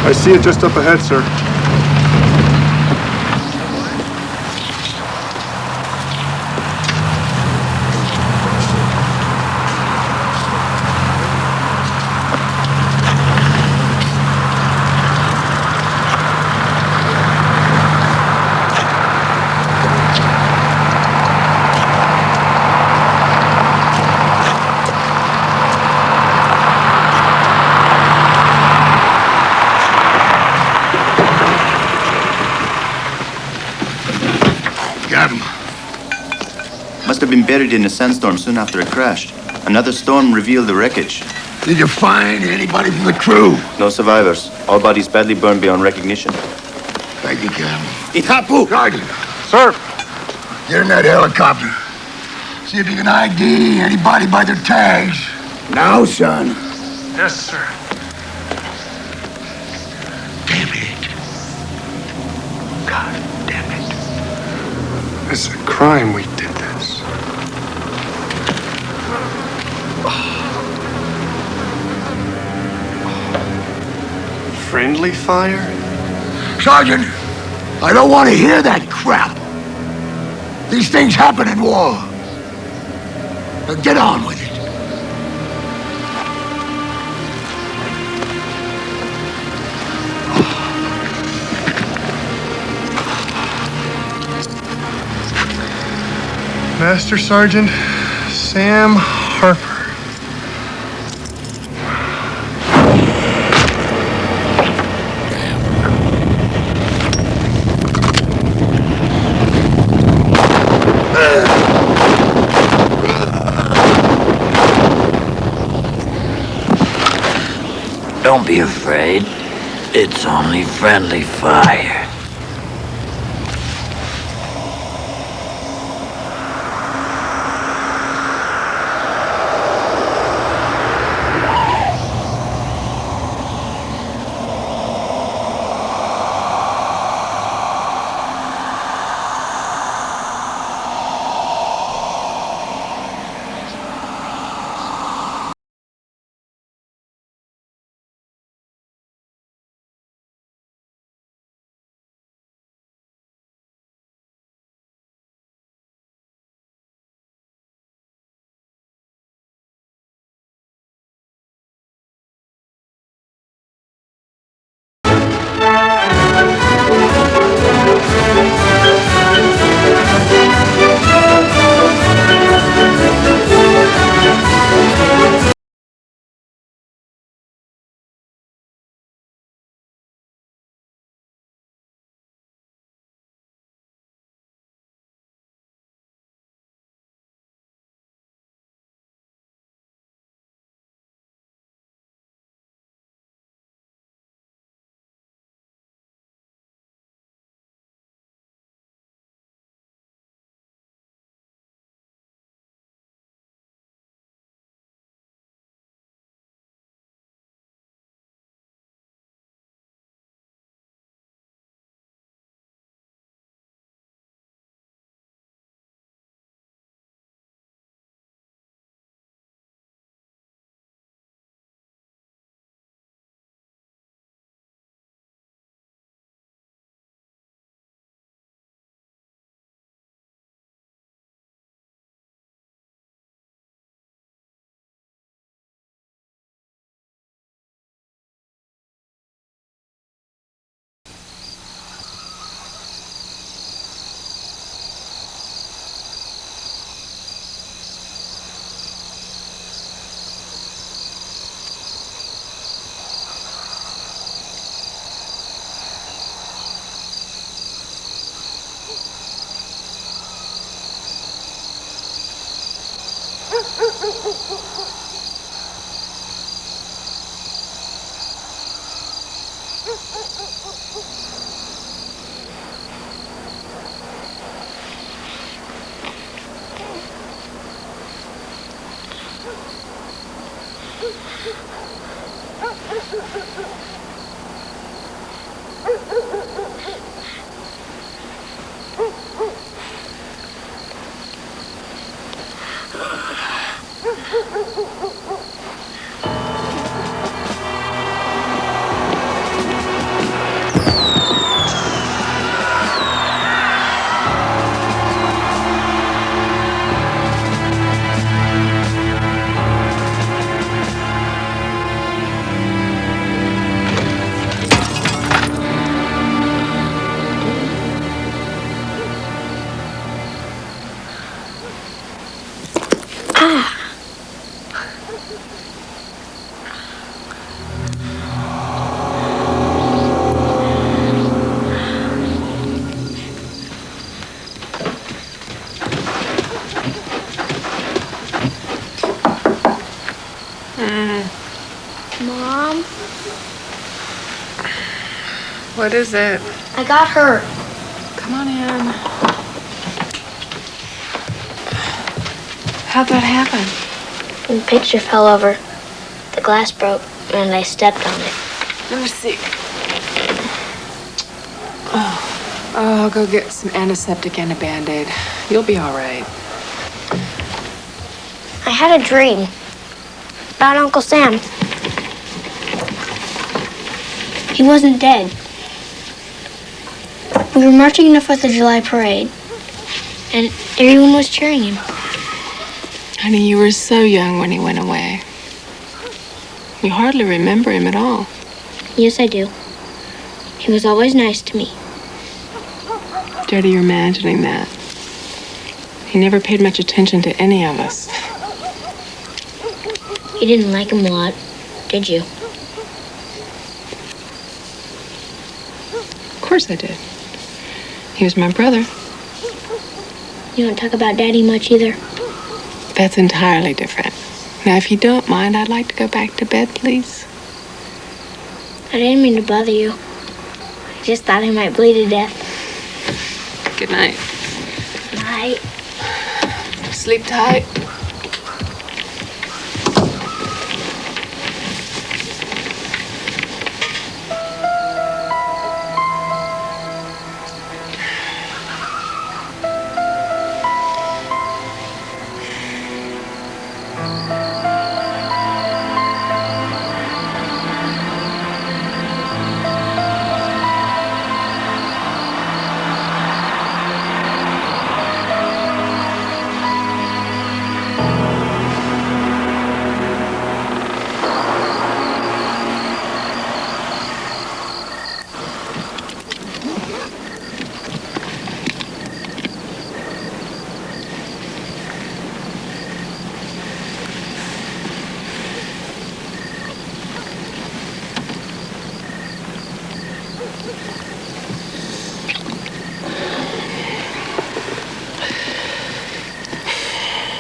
I see it just up ahead, sir. Got him. Must have been buried in a sandstorm soon after it crashed. Another storm revealed the wreckage. Did you find anybody from the crew? No survivors. All bodies badly burned beyond recognition. Thank you, Captain. Itapu! Sergeant, Sir! get in that helicopter. See if you can ID anybody by their tags. Now, son. Yes, sir. Damn it. God damn it. It's a crime we did this. Friendly fire? Sergeant, I don't want to hear that crap. These things happen in war. Now get on with it. Master Sergeant Sam Harper. Don't be afraid. It's only friendly fire. What is it? I got hurt. Come on in. How'd that happen? The picture fell over. The glass broke, and I stepped on it. Let me see. Oh, I'll go get some antiseptic and a Band-Aid. You'll be all right. I had a dream about Uncle Sam. He wasn't dead. We were marching in the 4th of July parade, and everyone was cheering him. Honey, you were so young when he went away. You hardly remember him at all. Yes, I do. He was always nice to me. Daddy, you're imagining that. He never paid much attention to any of us. You didn't like him a lot, did you? Of course I did. He was my brother. You don't talk about Daddy much either. That's entirely different. Now, if you don't mind, I'd like to go back to bed, please. I didn't mean to bother you. I just thought I might bleed to death. Good night. Night. Sleep tight.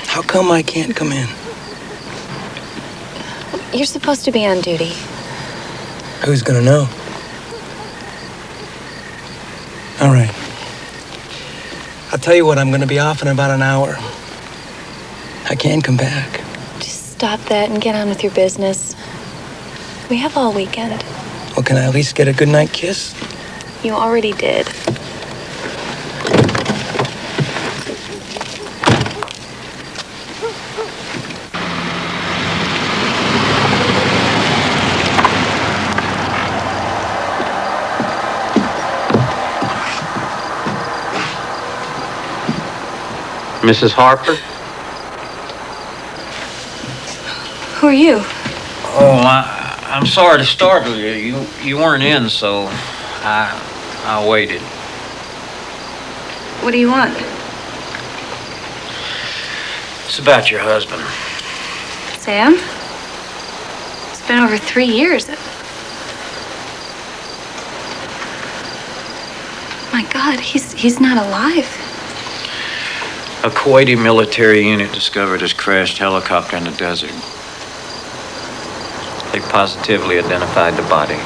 How come I can't come in? You're supposed to be on duty. Who's gonna know? All right. I'll tell you what, I'm gonna be off in about an hour. I can come back. Just stop that and get on with your business. We have all weekend. Well, can I at least get a goodnight kiss? You already did. Mrs. Harper? Who are you? Oh, I'm sorry to startle you. You weren't in, so I waited. What do you want? It's about your husband. Sam? It's been over 3 years. My God, he's not alive. A Kuwaiti military unit discovered his crashed helicopter in the desert. They positively identified the body.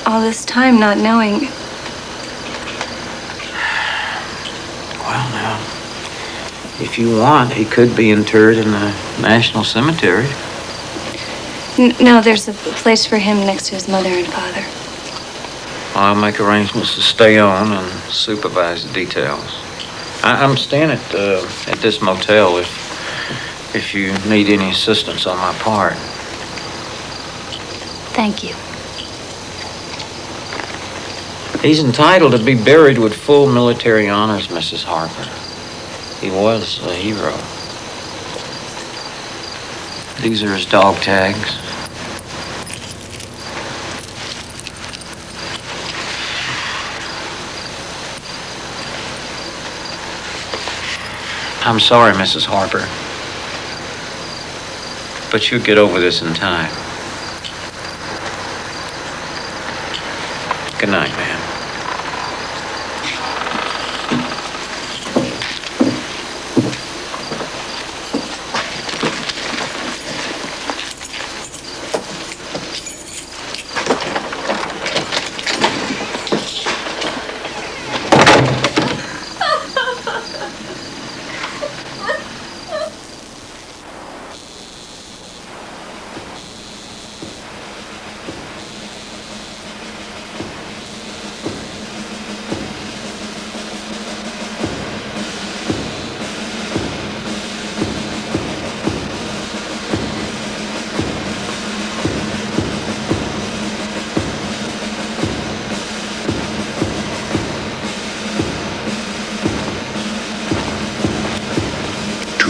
All this time not knowing. Well, now, if you want, he could be interred in the National Cemetery. No, there's a place for him next to his mother and father. I'll make arrangements to stay on and supervise the details. I'm staying at this motel if you need any assistance on my part. Thank you. He's entitled to be buried with full military honors, Mrs. Harper. He was a hero. These are his dog tags. I'm sorry, Mrs. Harper, but you'll get over this in time. Good night, ma'am.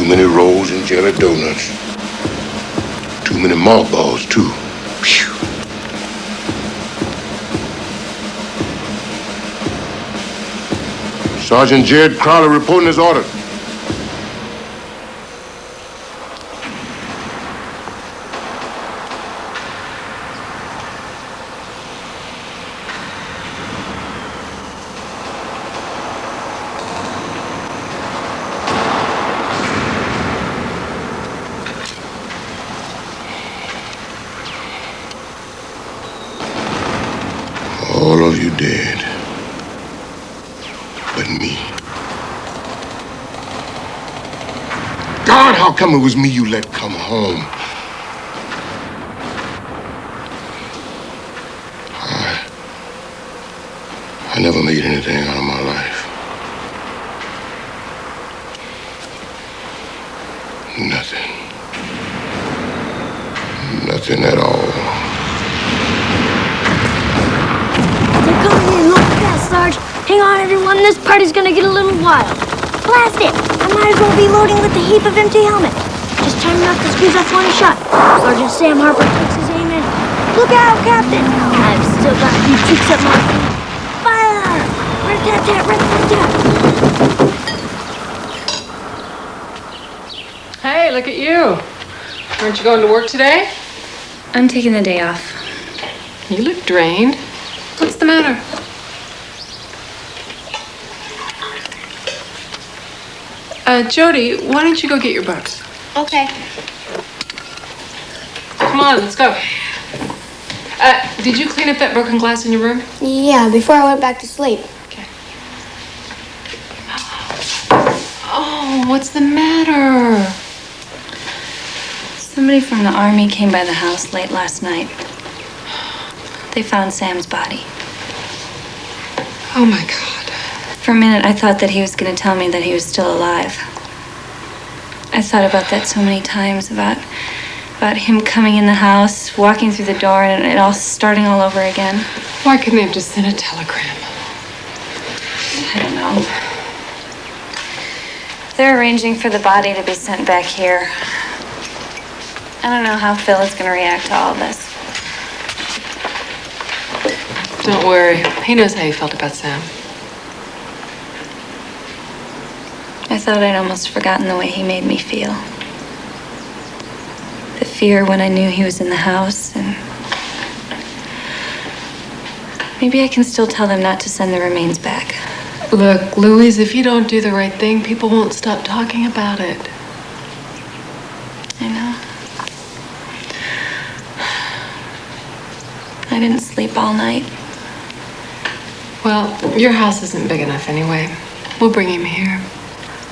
Too many rolls and jelly donuts. Too many mothballs, too. Phew. Sergeant Jed Crowley reporting his order. All of you dead. But me. God, how come it was me you let come home? I never made anything out of my life. Nothing. Nothing at all. They're coming in real fast, Sarge. Hang on, everyone. This party's gonna get a little wild. Blast it! I might as well be loading with a heap of empty helmets. Just time enough to squeeze off one shot. Sergeant Sam Harper takes his aim in. Look out, Captain! I've still got a few tricks up my sleeve. Fire! Rat-tat-tat, rat-tat-tat. Hey, look at you. Aren't you going to work today? I'm taking the day off. You look drained. What's the matter? Jody, why don't you go get your books? Okay. Come on, let's go. Did you clean up that broken glass in your room? Yeah, before I went back to sleep. Okay. Oh, what's the matter? Somebody from the army came by the house late last night. They found Sam's body. Oh, my God. For a minute, I thought that he was going to tell me that he was still alive. I thought about that so many times, about him coming in the house, walking through the door, and it all starting all over again. Why couldn't they have just sent a telegram? I don't know. They're arranging for the body to be sent back here. I don't know how Phil is going to react to all this. Don't worry. He knows how you felt about Sam. I thought I'd almost forgotten the way he made me feel. The fear when I knew he was in the house, and maybe I can still tell them not to send the remains back. Look, Louise, if you don't do the right thing, people won't stop talking about it. I know. I didn't sleep all night. Well, your house isn't big enough anyway. We'll bring him here.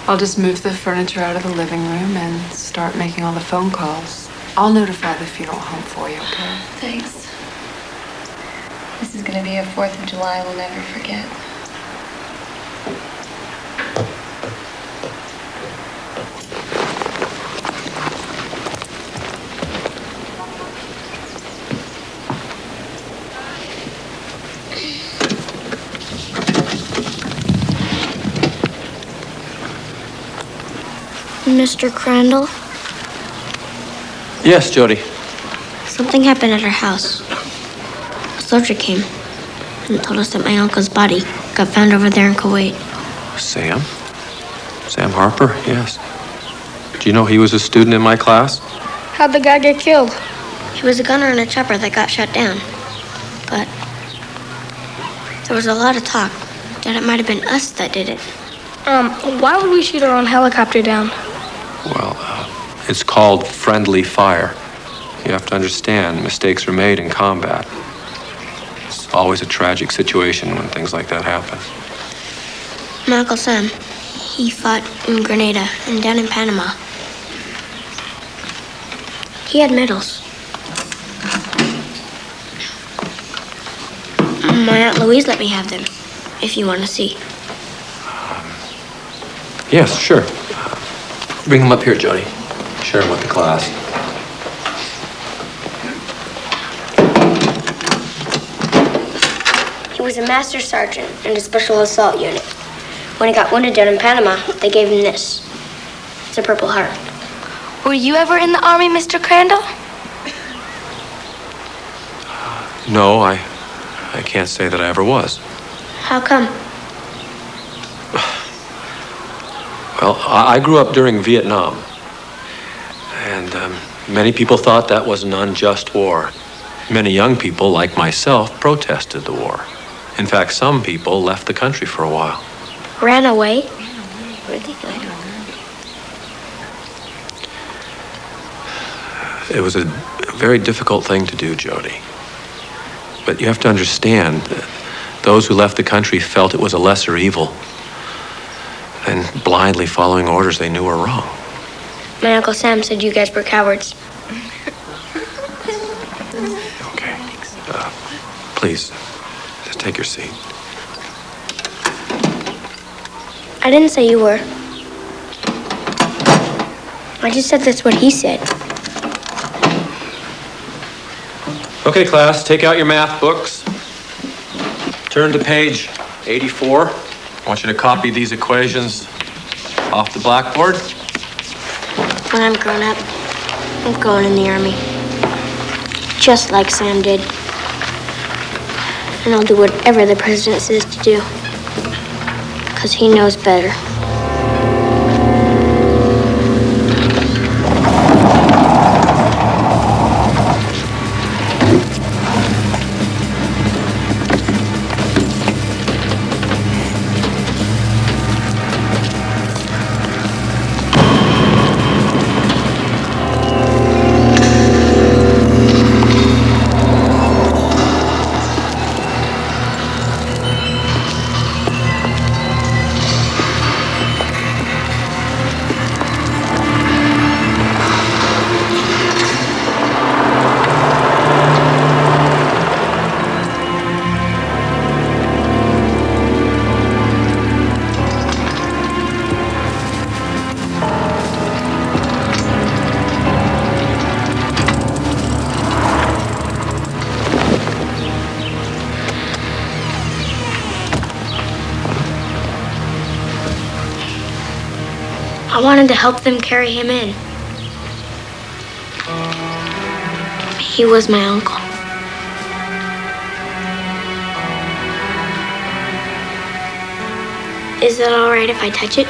I'll just move the furniture out of the living room and start making all the phone calls. I'll notify the funeral home for you, okay? Thanks. This is going to be a 4th of July we'll never forget. Mr. Crandall, Yes, Jody. something happened at our house. A soldier came and told us that my uncle's body got found over there in Kuwait. Sam? Sam Harper? Yes. Do you know he was a student in my class? How'd the guy get killed? He was a gunner in a chopper that got shot down. But there was a lot of talk that it might have been us that did it. Why would we shoot our own helicopter down? Well, it's called friendly fire. You have to understand, mistakes are made in combat. It's always a tragic situation when things like that happen. My Uncle Sam, he fought in Grenada and down in Panama. He had medals. My Aunt Louise let me have them, if you want to see. Yes, sure. Bring him up here, Jody. Share him with the class. He was a master sergeant in a special assault unit. When he got wounded down in Panama, they gave him this. It's a Purple Heart. Were you ever in the Army, Mr. Crandall? No, I can't say that I ever was. How come? Well, I grew up during Vietnam. And many people thought that was an unjust war. Many young people, like myself, protested the war. In fact, some people left the country for a while. Ran away? It was a very difficult thing to do, Jody. But you have to understand that those who left the country felt it was a lesser evil than blindly following orders they knew were wrong. My Uncle Sam said you guys were cowards. Okay. Please, just take your seat. I didn't say you were. I just said that's what he said. Okay, class, take out your math books. Turn to page 84. I want you to copy these equations off the blackboard. When I'm grown up, I'm going in the Army. Just like Sam did. And I'll do whatever the president says to do. Because he knows better. I wanted to help them carry him in. He was my uncle. Is it all right if I touch it?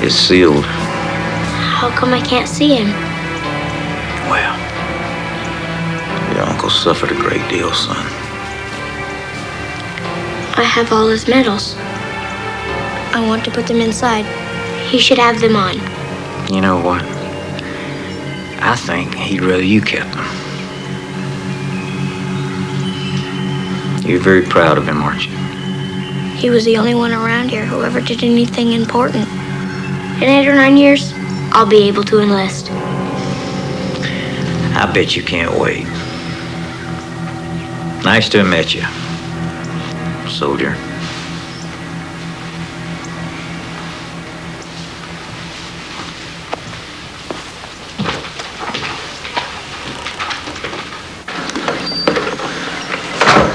It's sealed. How come I can't see him? Well, your uncle suffered a great deal, son. I have all his medals. I want to put them inside. He should have them on. You know what? I think he'd rather you kept them. You're very proud of him, aren't you? He was the only one around here who ever did anything important. In 8 or 9 years, I'll be able to enlist. I bet you can't wait. Nice to have met you, soldier.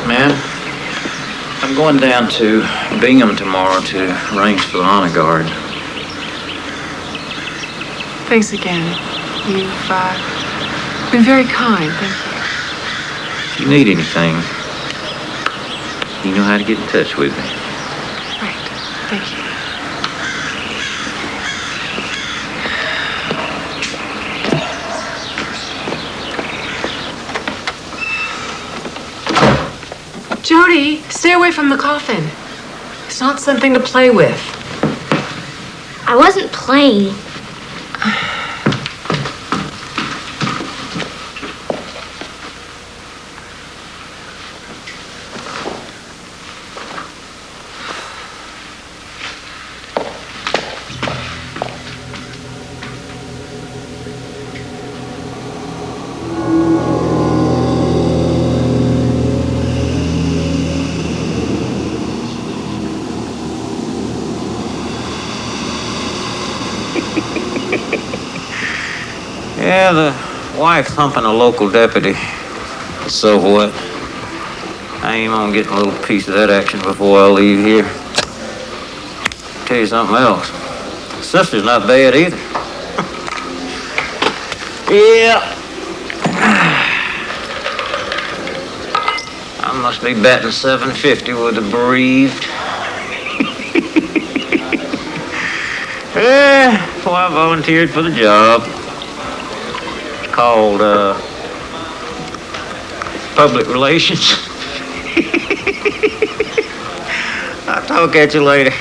Man, I'm going down to Bingham tomorrow to arrange for the honor guard. Thanks again. You've been very kind. Thank you. If you need anything, you know how to get in touch with me. Right. Thank you. Jody, stay away from the coffin. It's not something to play with. I wasn't playing. Yeah, the wife humping a local deputy. So what? I aim on getting a little piece of that action before I leave here. Tell you something else. Sister's not bad either. Yeah. I must be batting 750 with the bereaved. Yeah, well, I volunteered for the job. It's called, public relations. I'll talk at you later.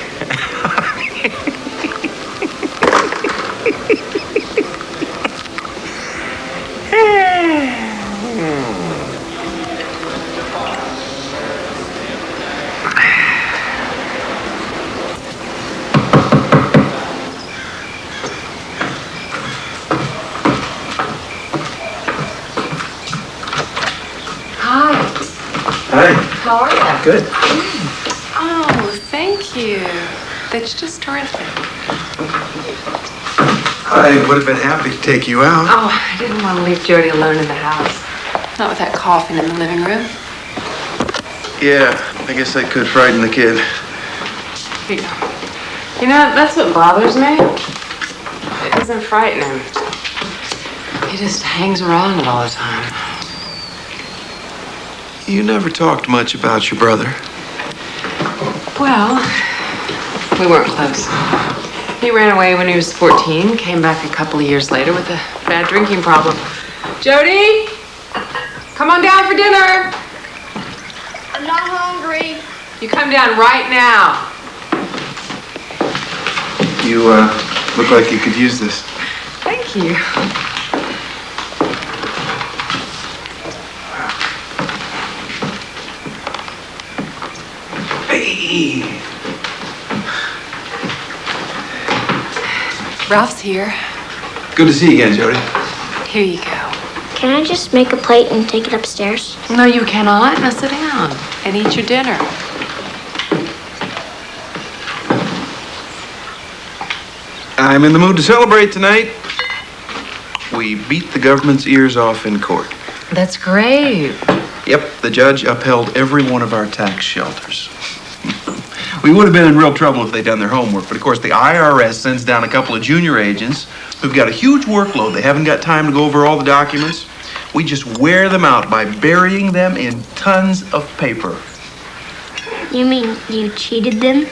How are you? Good. Oh, thank you. That's just terrific. I would have been happy to take you out. Oh, I didn't want to leave Jody alone in the house. Not with that coughing in the living room. Yeah, I guess I could frighten the kid. You know, that's what bothers me. It doesn't frighten him. He just hangs around it all the time. You never talked much about your brother. Well, we weren't close. He ran away when he was 14, came back a couple of years later with a bad drinking problem. Jody, come on down for dinner. I'm not hungry. You come down right now. You look like you could use this. Thank you. Hey. Ralph's here. Good to see you again, Jody. Here you go. Can I just make a plate and take it upstairs? No, you cannot. Now sit down and eat your dinner. I'm in the mood to celebrate tonight. We beat the government's ears off in court. That's great. Yep, the judge upheld every one of our tax shelters. We would have been in real trouble if they'd done their homework, but of course the IRS sends down a couple of junior agents who've got a huge workload. They haven't got time to go over all the documents. We just wear them out by burying them in tons of paper. You mean you cheated them?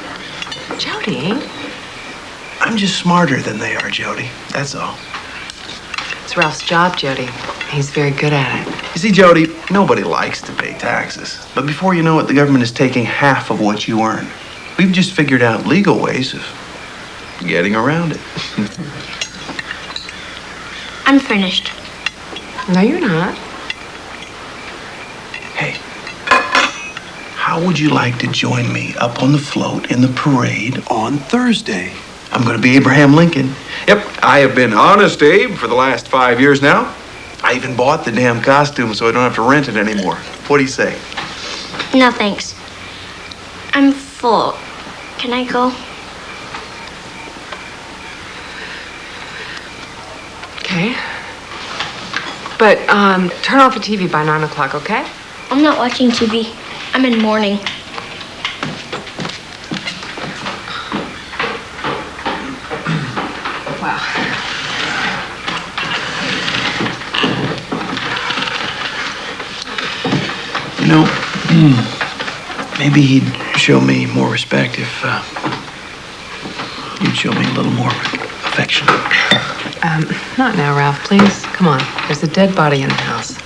Jody? I'm just smarter than they are, Jody. That's all. It's Ralph's job, Jody. He's very good at it. You see, Jody, nobody likes to pay taxes. But before you know it, the government is taking half of what you earn. We've just figured out legal ways of getting around it. I'm finished. No, you're not. Hey, how would you like to join me up on the float in the parade on Thursday? I'm going to be Abraham Lincoln. Yep, I have been Honest Abe for the last 5 years now. I even bought the damn costume so I don't have to rent it anymore. What do you say? No, thanks. I'm full. Can I go? Okay. But turn off the TV by 9 o'clock, okay? I'm not watching TV. I'm in mourning. Wow. You know, maybe he'd show me more respect if you'd show me a little more affection. Not now, Ralph, please. Come on. There's a dead body in the house.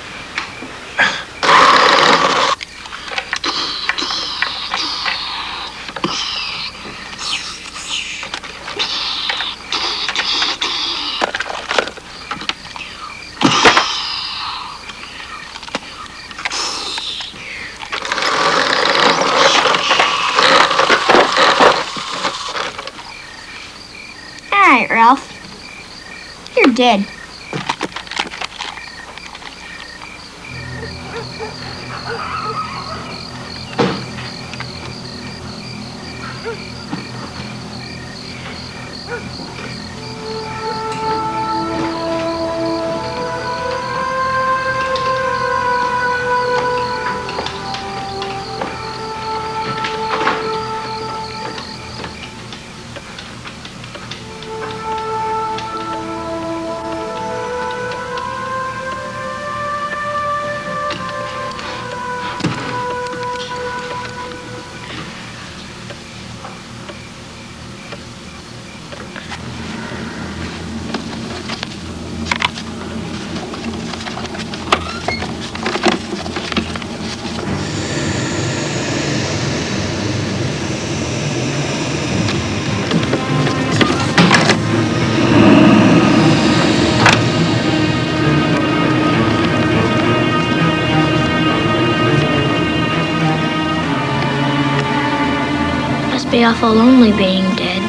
All right, Ralph. You're dead. awful lonely being dead.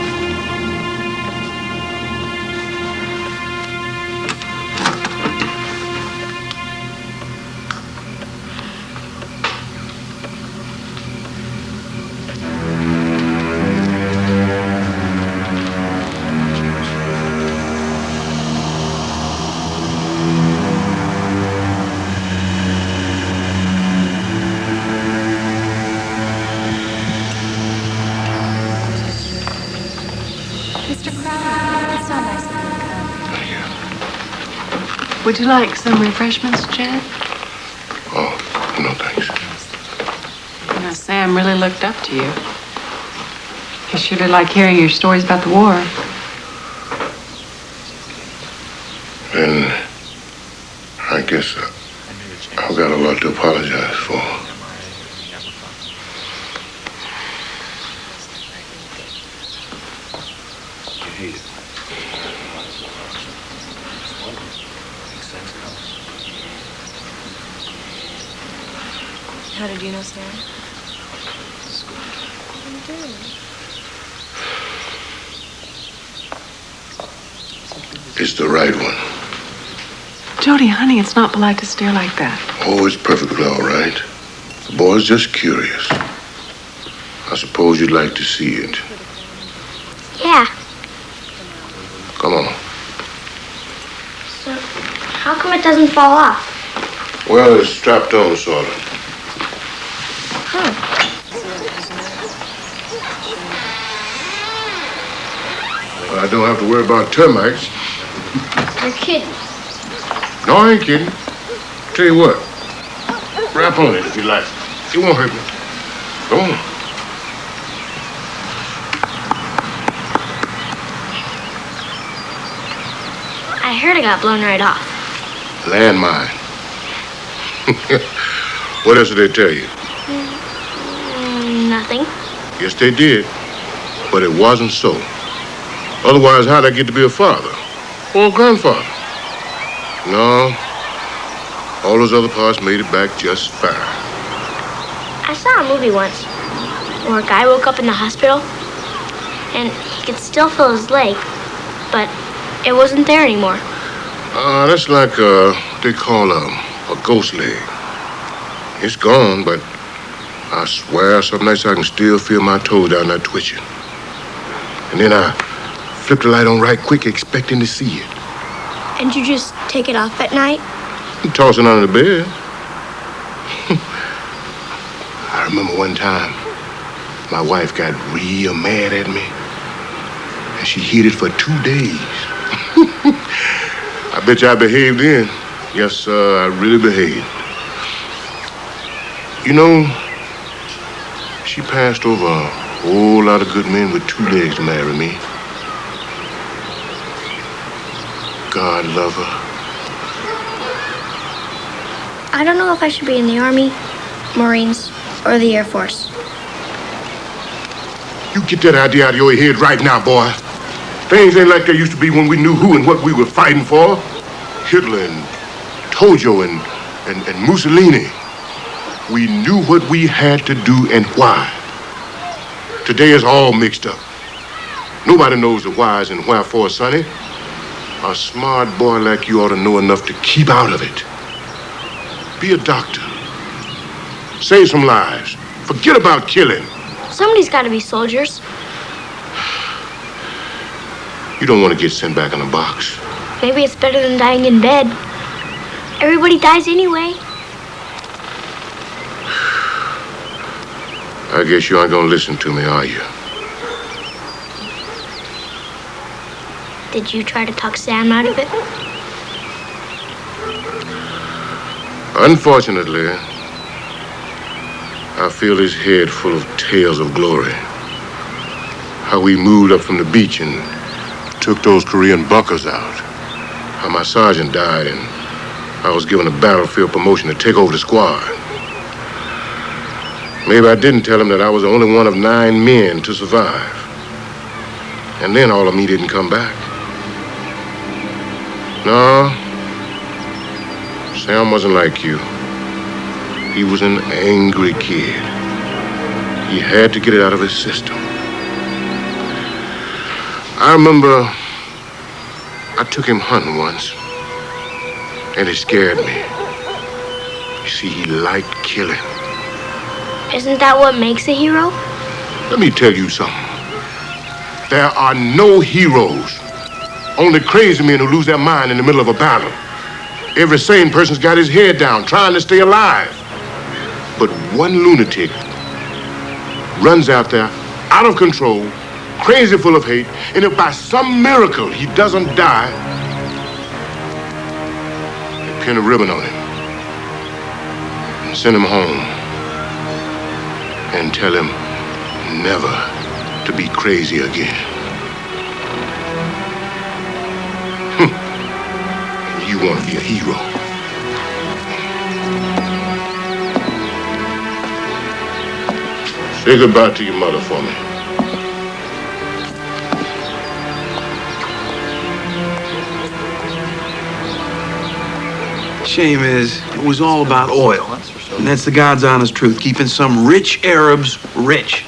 Would you like some refreshments, Chad? Oh, no thanks. You know, Sam really looked up to you. He sure did like hearing your stories about the war. And I guess I've got a lot to apologize for. How did you know Sam? It's the right one. Jody, honey, it's not polite to stare like that. Oh, it's perfectly all right. The boy's just curious. I suppose you'd like to see it. Yeah. Come on. So, how come it doesn't fall off? Well, it's strapped on, sort of. Well, I don't have to worry about termites. You're kidding. No, I ain't kidding. Tell you what. Wrap on it if you like. It won't hurt me. Go on. I heard it got blown right off. Landmine. What else did they tell you? Nothing. Yes, they did. But it wasn't so. Otherwise, how'd I get to be a father? Or a grandfather? No. All those other parts made it back just fine. I saw a movie once where a guy woke up in the hospital and he could still feel his leg, but it wasn't there anymore. That's like they call a ghost leg. It's gone, but I swear some nights I can still feel my toes down there twitching. And then I flip the light on right quick, expecting to see it. And you just take it off at night? I'm tossing under the bed. I remember one time, my wife got real mad at me. And she hid it for 2 days. I bet you I behaved then. Yes, sir, I really behaved. You know, she passed over a whole lot of good men with 2 legs to marry me. God love her. I don't know if I should be in the Army, Marines, or the Air Force. You get that idea out of your head right now, boy. Things ain't like they used to be when we knew who and what we were fighting for. Hitler and Tojo and Mussolini. We knew what we had to do and why. Today is all mixed up. Nobody knows the whys and wherefore, Sonny. A smart boy like you ought to know enough to keep out of it. Be a doctor. Save some lives. Forget about killing. Somebody's got to be soldiers. You don't want to get sent back in a box. Maybe it's better than dying in bed. Everybody dies anyway. I guess you aren't going to listen to me, are you? Did you try to talk Sam out of it? Unfortunately, I feel his head full of tales of glory. How we moved up from the beach and took those Korean bunkers out. How my sergeant died and I was given a battlefield promotion to take over the squad. Maybe I didn't tell him that I was the only one of 9 men to survive. And then all of me didn't come back. No, Sam wasn't like you. He was an angry kid. He had to get it out of his system. I remember I took him hunting once, and it scared me. You see, he liked killing. Isn't that what makes a hero? Let me tell you something. There are no heroes. Only crazy men who lose their mind in the middle of a battle. Every sane person's got his head down, trying to stay alive. But one lunatic runs out there, out of control, crazy, full of hate, and if by some miracle he doesn't die, they pin a ribbon on him and send him home and tell him never to be crazy again. You want to be a hero. Say goodbye to your mother for me. Shame is, it was all about oil. And that's the God's honest truth, keeping some rich Arabs rich.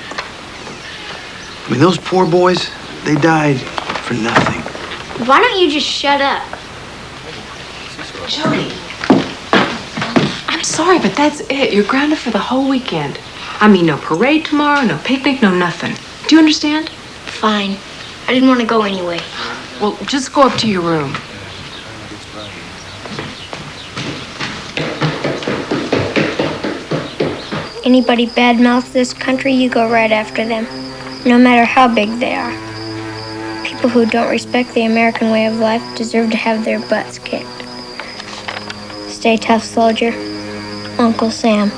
I mean, those poor boys, they died for nothing. Why don't you just shut up? Jody, I'm sorry, but that's it. You're grounded for the whole weekend. I mean, no parade tomorrow, no picnic, no nothing. Do you understand? Fine. I didn't want to go anyway. Well, just go up to your room. Anybody badmouth this country, you go right after them, no matter how big they are. People who don't respect the American way of life deserve to have their butts kicked. Stay tough, soldier. Uncle Sam.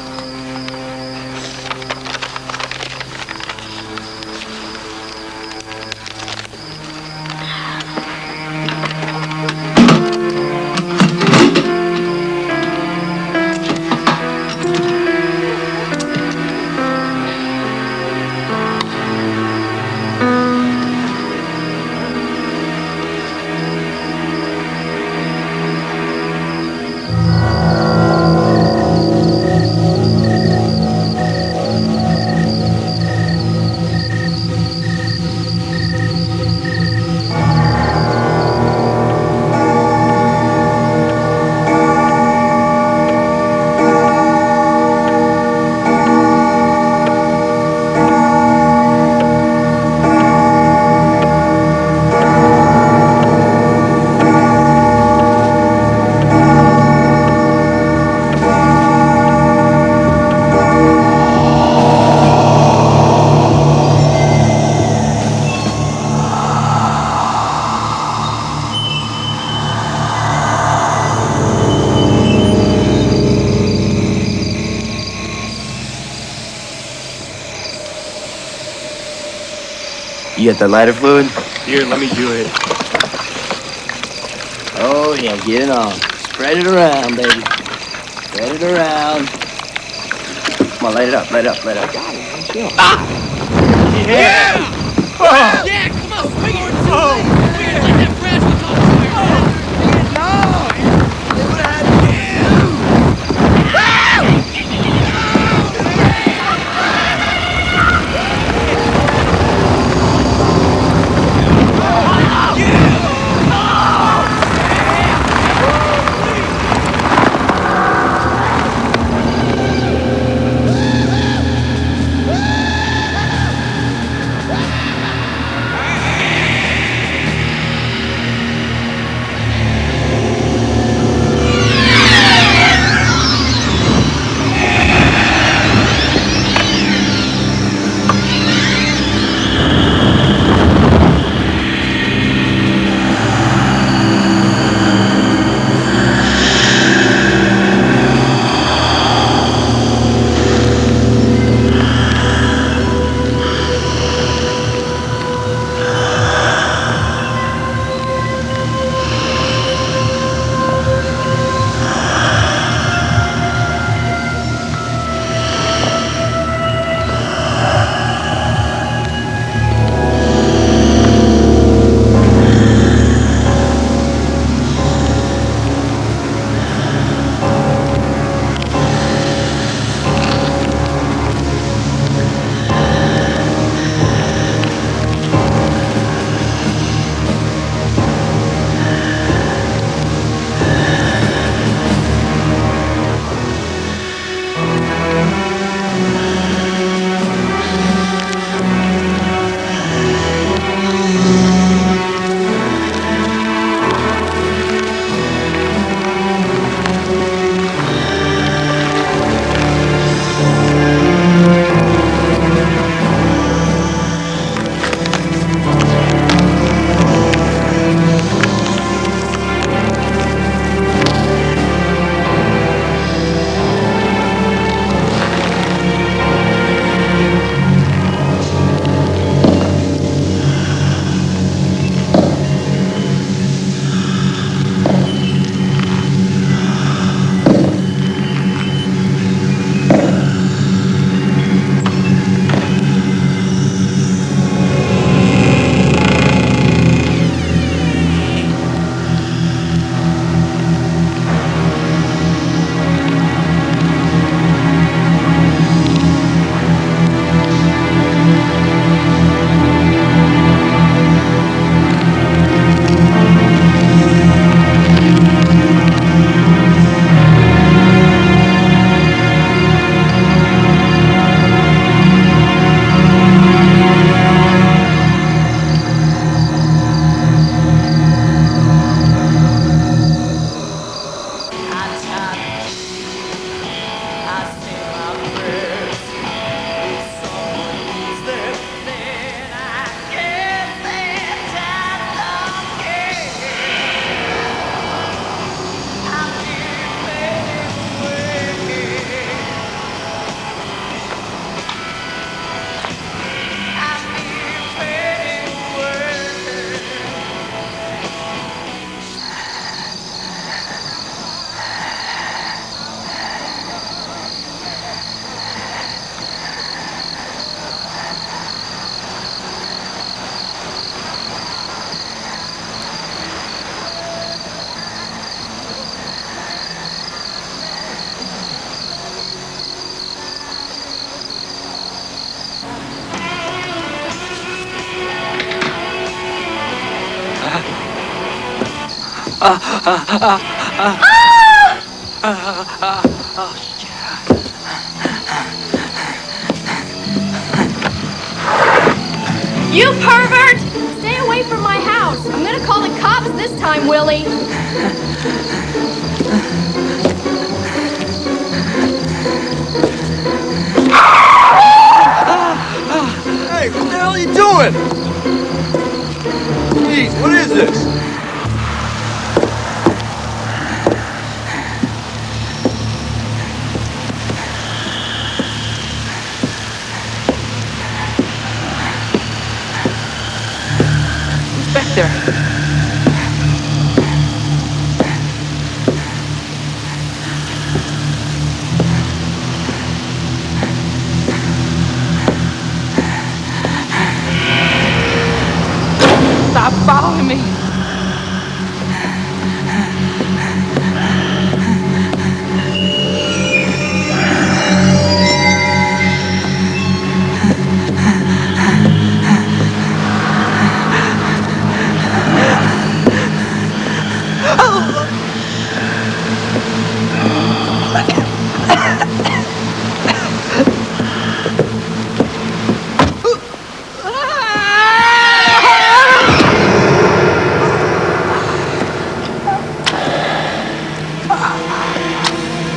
You got the lighter fluid? Here, let me do it. Oh, yeah, get it on. Spread it around, baby. Spread it around. Come on, light it up, light it up, light it up. Ah! Yeah! Oh! Yeah, come on, swing it! Oh! Swing it like that branch was on fire! No! They would have had to You pervert! Stay away from my house. I'm gonna call the cops this time, Willie. Hey, what the hell are you doing? Jeez, what is this? Back there. Stop following me.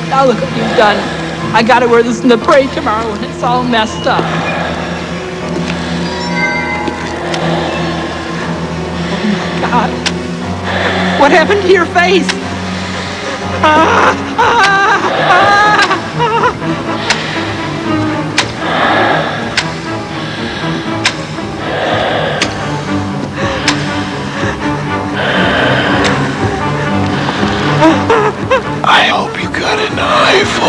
Now look what you've done. I gotta wear this in the parade tomorrow when it's all messed up. Oh my God. What happened to your face? I hope you got an eyeful.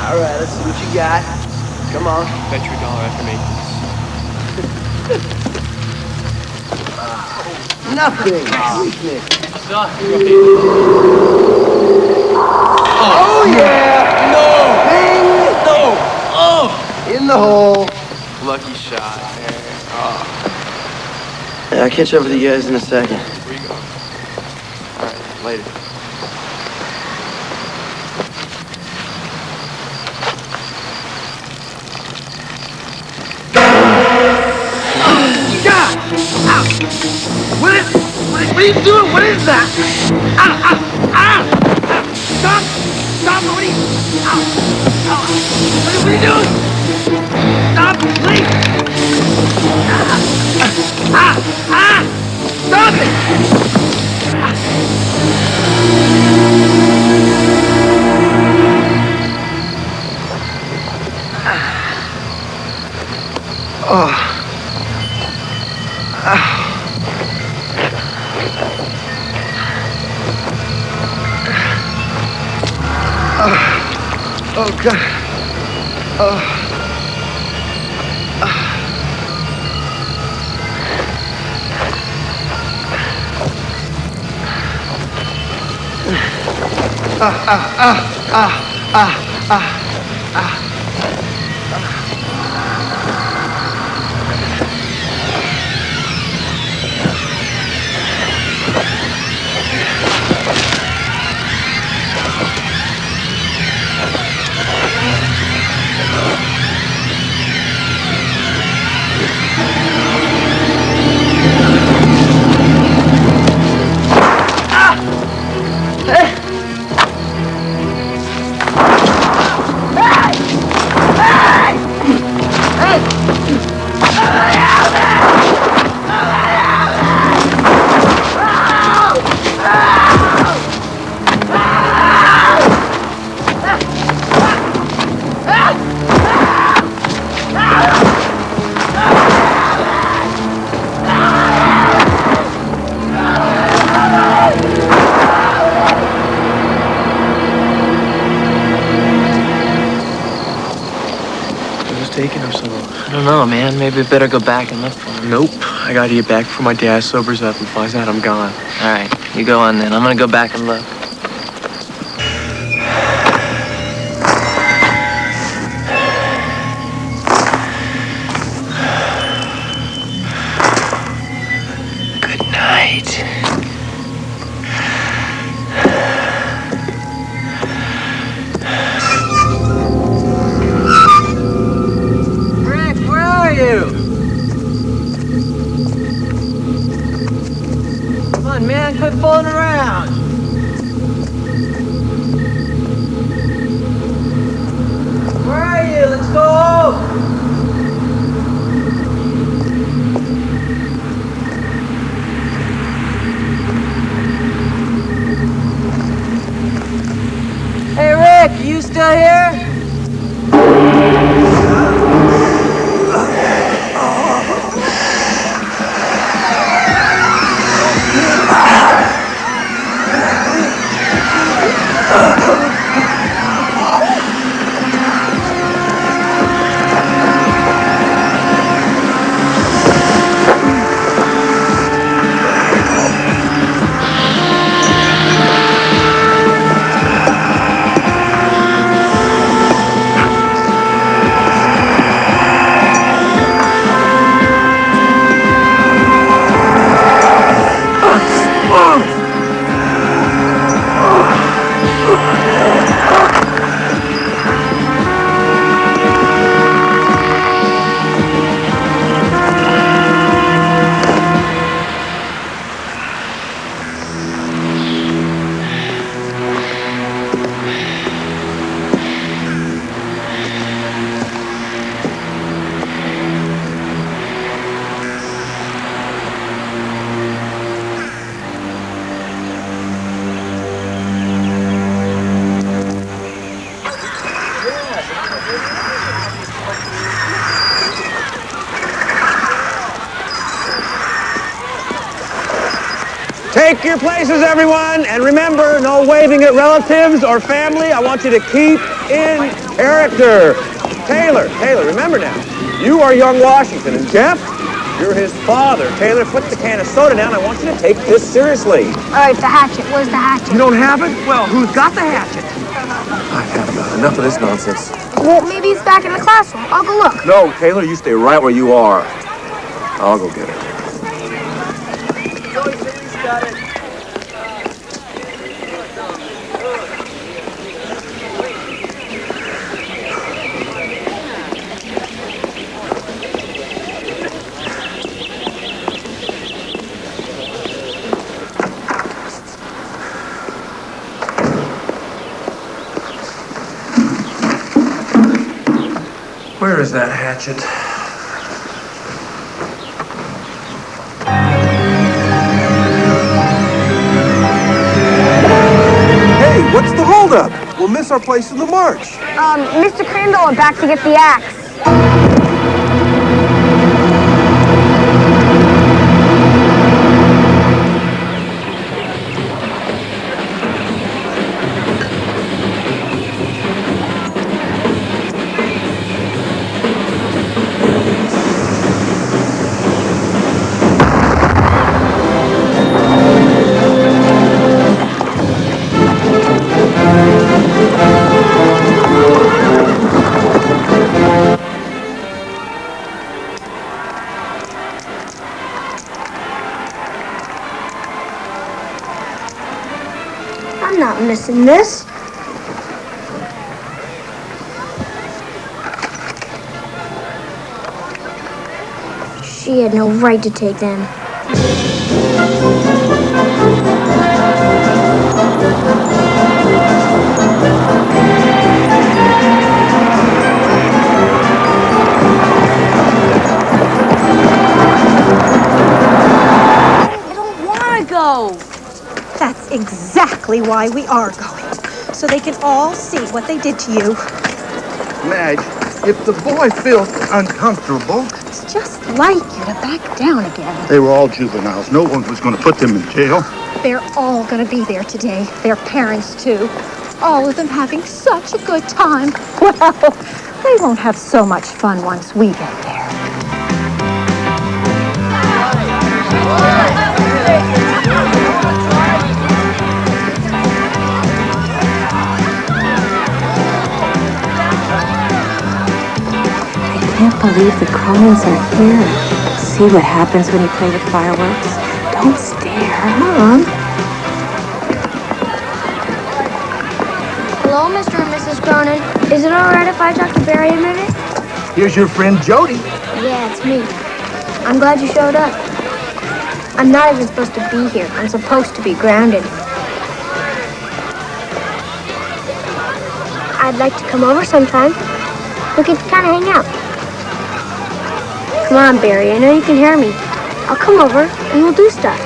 All right, let's see what you got. Come on. Bet you $1 after me. Nothing. Weakness. Oh yeah! No! Bing! No! Oh! In the hole. Lucky shot, man. Oh. Yeah, I'll catch up with you guys in a second. Where you going? All right, later. What are you doing? What is that? Stop! Stop! What are you? What are you doing? Stop, please! Stop it! Oh, God. don't know, man. Maybe we better go back and look for him. Nope. I gotta get back before my dad sobers up and finds out I'm gone. All right, you go on then. I'm gonna go back and look. Good night. Rick, where are you? Come on, man, quit fooling around. Where are you? Let's go home. Hey, Rick, you still here? Take your places, everyone, and remember, no waving at relatives or family. I want you to keep in character. Taylor, remember now, you are young Washington, and Jeff, you're his father. Taylor, put the can of soda down. I want you to take this seriously. All right, the hatchet. Where's the hatchet? You don't have it? Well, who's got the hatchet? I have enough of this nonsense. Well, maybe he's back in the classroom. I'll go look. No, Taylor, you stay right where you are. I'll go get it. Where is that hatchet? Hey, what's the holdup? We'll miss our place in the march. Mr. Crandall went back to get the axe. I'm not missing this. She had no right to take them. I don't want to go. That's exactly why we are going. So they can all see what they did to you. Madge, if the boy feels uncomfortable... It's just like you to back down again. They were all juveniles. No one was going to put them in jail. They're all going to be there today. Their parents, too. All of them having such a good time. Well, they won't have so much fun once we get there. believe the Cronins are here. See what happens when you play with fireworks? Don't stare. Mom. Hello, Mr. and Mrs. Cronin. Is it all right if I talk to Barry a minute? Here's your friend Jody. Yeah, it's me. I'm glad you showed up. I'm not even supposed to be here. I'm supposed to be grounded. I'd like to come over sometime. We can kind of hang out. Come on, Barry. I know you can hear me. I'll come over and we'll do stuff.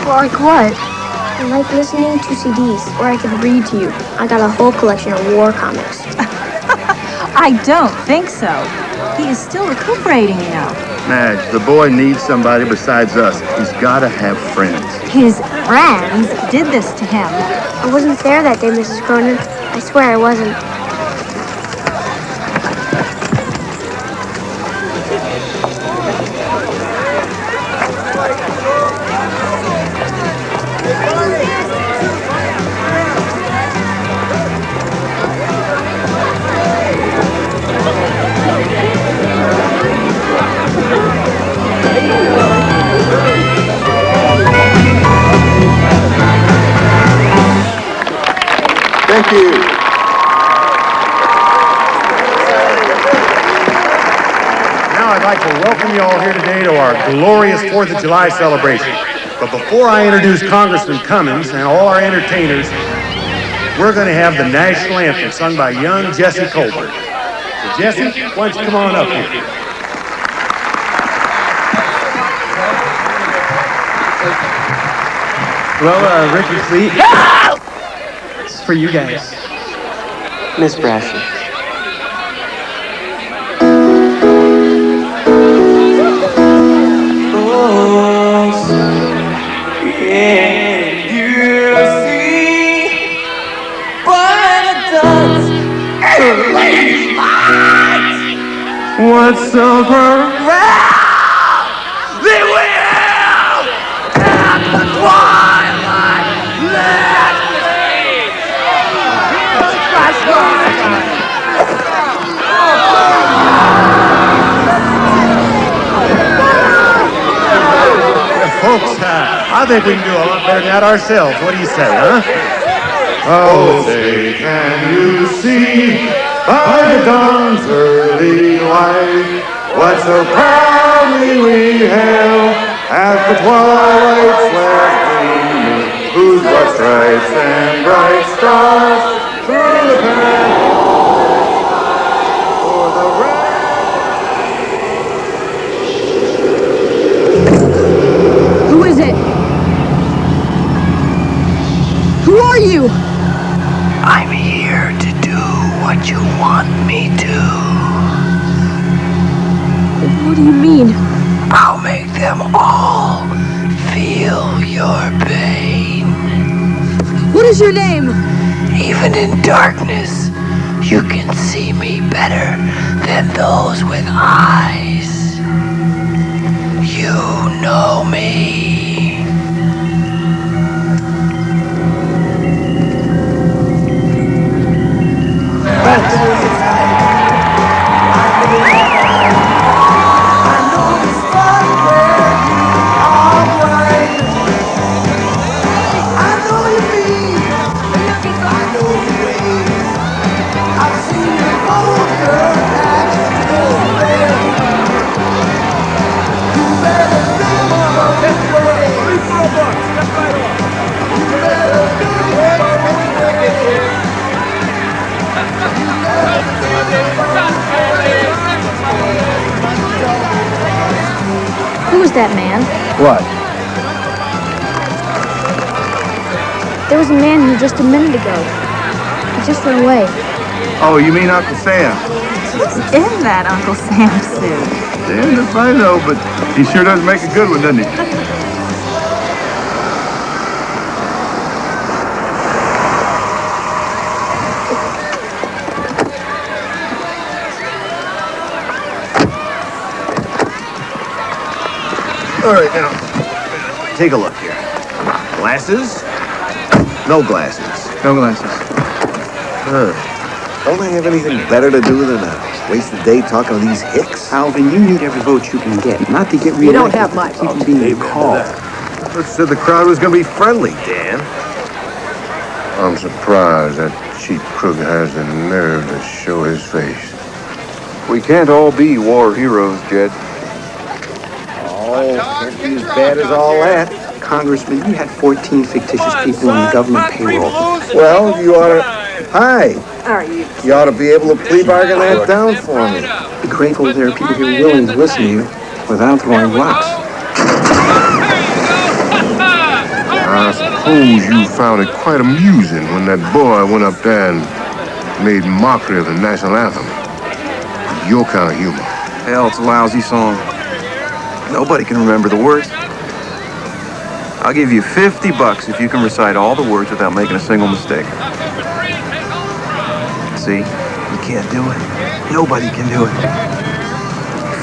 Like what? I like listening to CDs, or I could read to you. I got a whole collection of war comics. I don't think so. He is still recuperating, you know. Madge, the boy needs somebody besides us. He's got to have friends. His friends did this to him. I wasn't there that day, Mrs. Cronin. I swear I wasn't. Thank you. Now I'd like to welcome you all here today to our glorious 4th of July celebration. But before I introduce Congressman Cummings and all our entertainers, we're going to have the national anthem sung by young Jesse Colbert. So Jesse, why don't you come on up here? Well, Ricky Fleet, it's for you guys. Miss Brasher. What's over around? They will at the twilight let Folks, I think we can do a lot better than that ourselves. What do you say, huh? Oh, say, can you see by the dawn's early light what so proudly we hailed at the twilight's last gleaming, whose broad stripes and bright stars through the path for the Who is it? Who are you? I'm here to do what you want me to. What do you mean? I'll make them all feel your pain. What is your name? Even in darkness, you can see me better than those with eyes. You know me. Who was that man? What? There was a man here just a minute ago. He just ran away. Oh, you mean Uncle Sam? Who's in that Uncle Sam suit? Damn if I know, but he sure does make a good one, doesn't he? All right, now, take a look here. Glasses? No glasses. No glasses. Don't they have anything better to do than waste the day talking to these hicks? Alvin, you need every vote you can get, not to get reelected. You don't have much. Keep from being called. Who said the crowd was going to be friendly, Dan? I'm surprised that cheap crook has the nerve to show his face. We can't all be war heroes, Jed. Oh, can't be as bad as all that. Congressman, you had 14 fictitious people on the government payroll. Well, you ought to... Hi. How are you? You ought to be able to plea bargain that down for me. Be grateful there are people here willing to listen to you without throwing rocks. I suppose you found it quite amusing when that boy went up there and made mockery of the national anthem. Your kind of humor. Hell, it's a lousy song. Nobody can remember the words. I'll give you $50 if you can recite all the words without making a single mistake. See? You can't do it. Nobody can do it.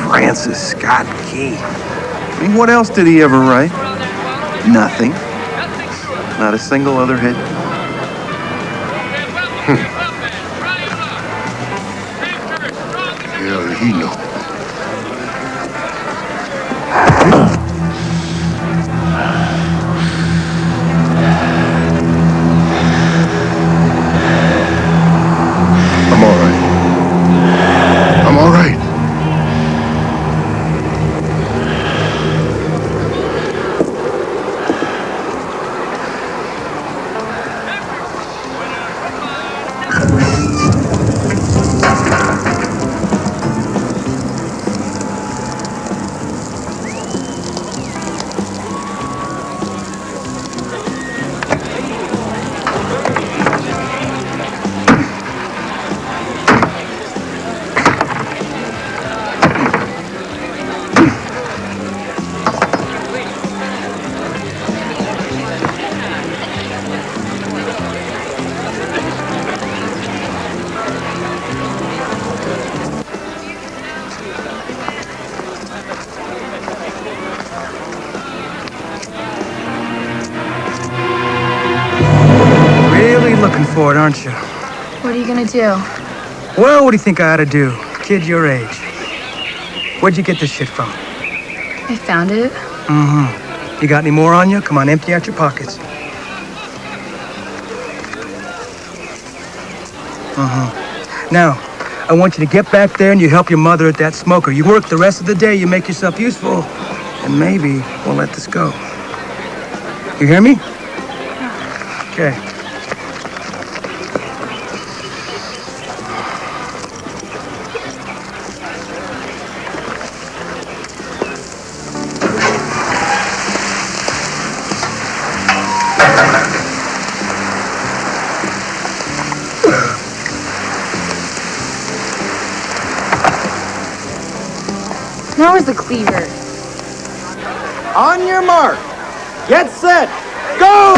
Francis Scott Key. I mean, what else did he ever write? Nothing. Not a single other hit. Hell did he know? I'm all right. I'm all right. Looking for it, aren't you? What are you gonna do? Well, what do you think I ought to do? Kid your age. Where'd you get this shit from? I found it. Mm-hmm. You got any more on you? Come on, empty out your pockets. Mm-hmm. Now, I want you to get back there and you help your mother at that smoker. You work the rest of the day, you make yourself useful, and maybe we'll let this go. You hear me? Okay. Now where's the cleaver? On your mark. Get set. Go!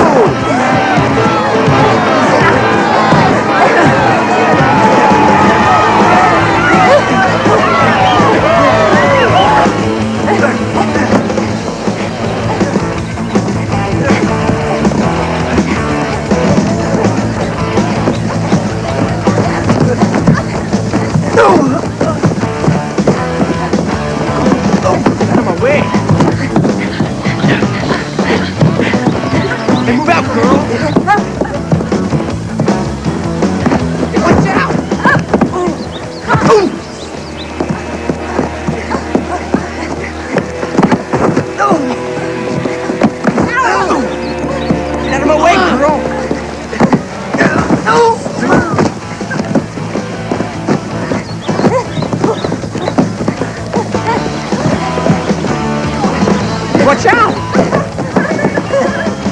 Watch out!